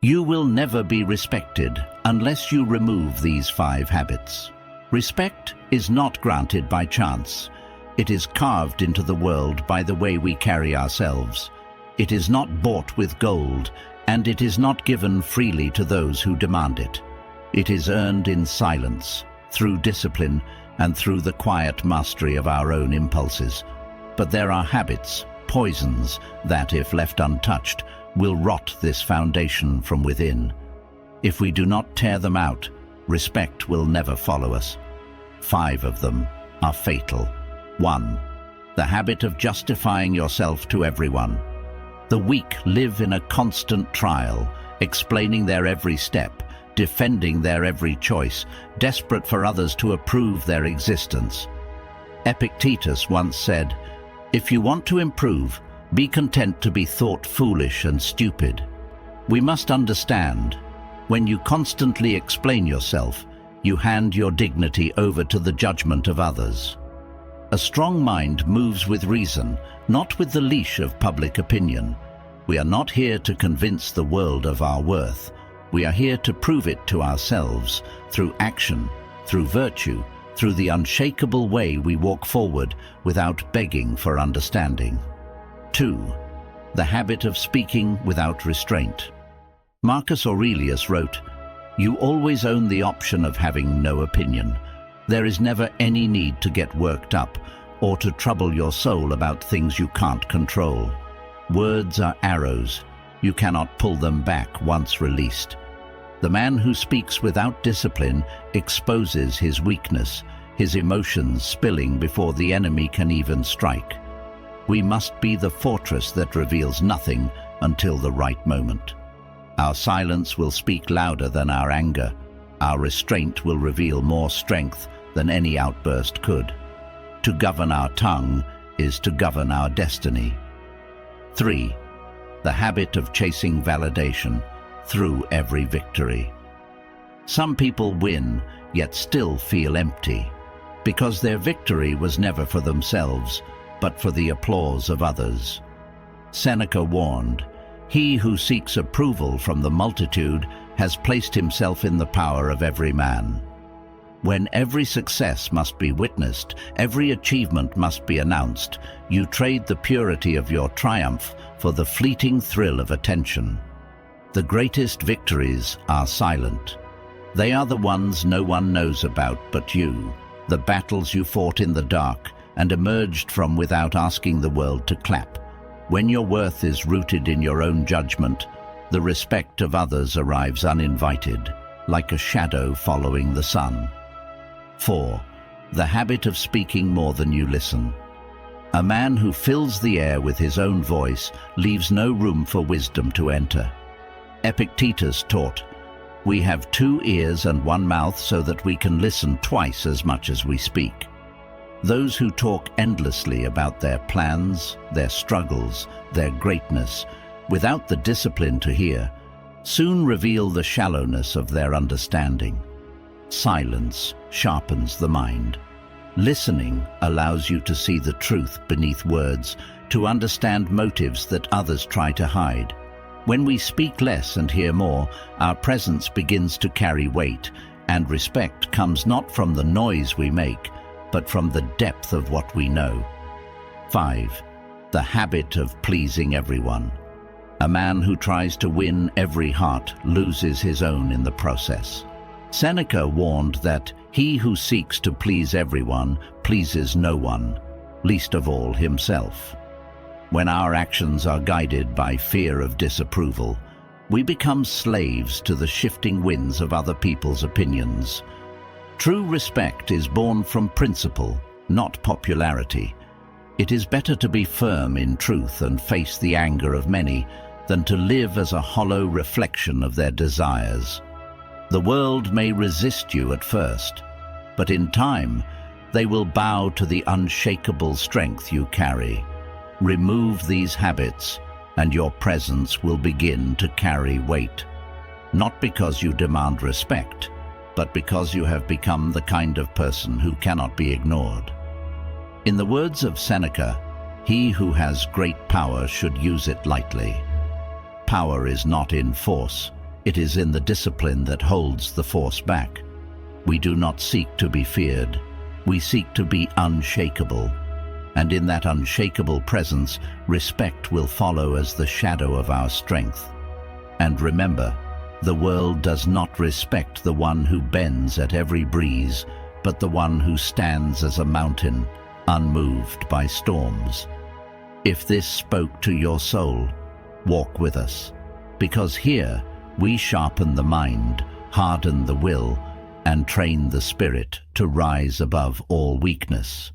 You will never be respected unless you remove these 5 habits. Respect is not granted by chance. It is carved into the world by the way we carry ourselves. It is not bought with gold, and it is not given freely to those who demand it. It is earned in silence, through discipline, and through the quiet mastery of our own impulses. But there are habits, poisons, that, if left untouched, will rot this foundation from within. If we do not tear them out, respect will never follow us. 5 of them are fatal. 1. The habit of justifying yourself to everyone. The weak live in a constant trial, explaining their every step, defending their every choice, desperate for others to approve their existence. Epictetus once said, "If you want to improve, be content to be thought foolish and stupid." We must understand, when you constantly explain yourself, you hand your dignity over to the judgment of others. A strong mind moves with reason, not with the leash of public opinion. We are not here to convince the world of our worth. We are here to prove it to ourselves, through action, through virtue, through the unshakable way we walk forward without begging for understanding. 2. The habit of speaking without restraint. Marcus Aurelius wrote, "You always own the option of having no opinion. There is never any need to get worked up or to trouble your soul about things you can't control. Words are arrows. You cannot pull them back once released." The man who speaks without discipline exposes his weakness, his emotions spilling before the enemy can even strike. We must be the fortress that reveals nothing until the right moment. Our silence will speak louder than our anger. Our restraint will reveal more strength than any outburst could. To govern our tongue is to govern our destiny. 3. The habit of chasing validation through every victory. Some people win, yet still feel empty, because their victory was never for themselves, but for the applause of others. Seneca warned, "He who seeks approval from the multitude has placed himself in the power of every man." When every success must be witnessed, every achievement must be announced, you trade the purity of your triumph for the fleeting thrill of attention. The greatest victories are silent. They are the ones no one knows about but you, the battles you fought in the dark and emerged from without asking the world to clap. When your worth is rooted in your own judgment, the respect of others arrives uninvited, like a shadow following the sun. 4. The habit of speaking more than you listen. A man who fills the air with his own voice leaves no room for wisdom to enter. Epictetus taught, "We have 2 ears and 1 mouth so that we can listen twice as much as we speak." Those who talk endlessly about their plans, their struggles, their greatness, without the discipline to hear, soon reveal the shallowness of their understanding. Silence sharpens the mind. Listening allows you to see the truth beneath words, to understand motives that others try to hide. When we speak less and hear more, our presence begins to carry weight, and respect comes not from the noise we make, but from the depth of what we know. 5. The habit of pleasing everyone. A man who tries to win every heart loses his own in the process. Seneca warned that he who seeks to please everyone pleases no one, least of all himself. When our actions are guided by fear of disapproval, we become slaves to the shifting winds of other people's opinions. True respect is born from principle, not popularity. It is better to be firm in truth and face the anger of many than to live as a hollow reflection of their desires. The world may resist you at first, but in time they will bow to the unshakable strength you carry. Remove these habits, and your presence will begin to carry weight. Not because you demand respect, but because you have become the kind of person who cannot be ignored. In the words of Seneca, he who has great power should use it lightly. Power is not in force, It is in the discipline that holds the force back. We do not seek to be feared. We seek to be unshakable. And in that unshakable presence, respect will follow as the shadow of our strength. And remember, the world does not respect the one who bends at every breeze, but the one who stands as a mountain, unmoved by storms. If this spoke to your soul, walk with us, because here we sharpen the mind, harden the will, and train the spirit to rise above all weakness.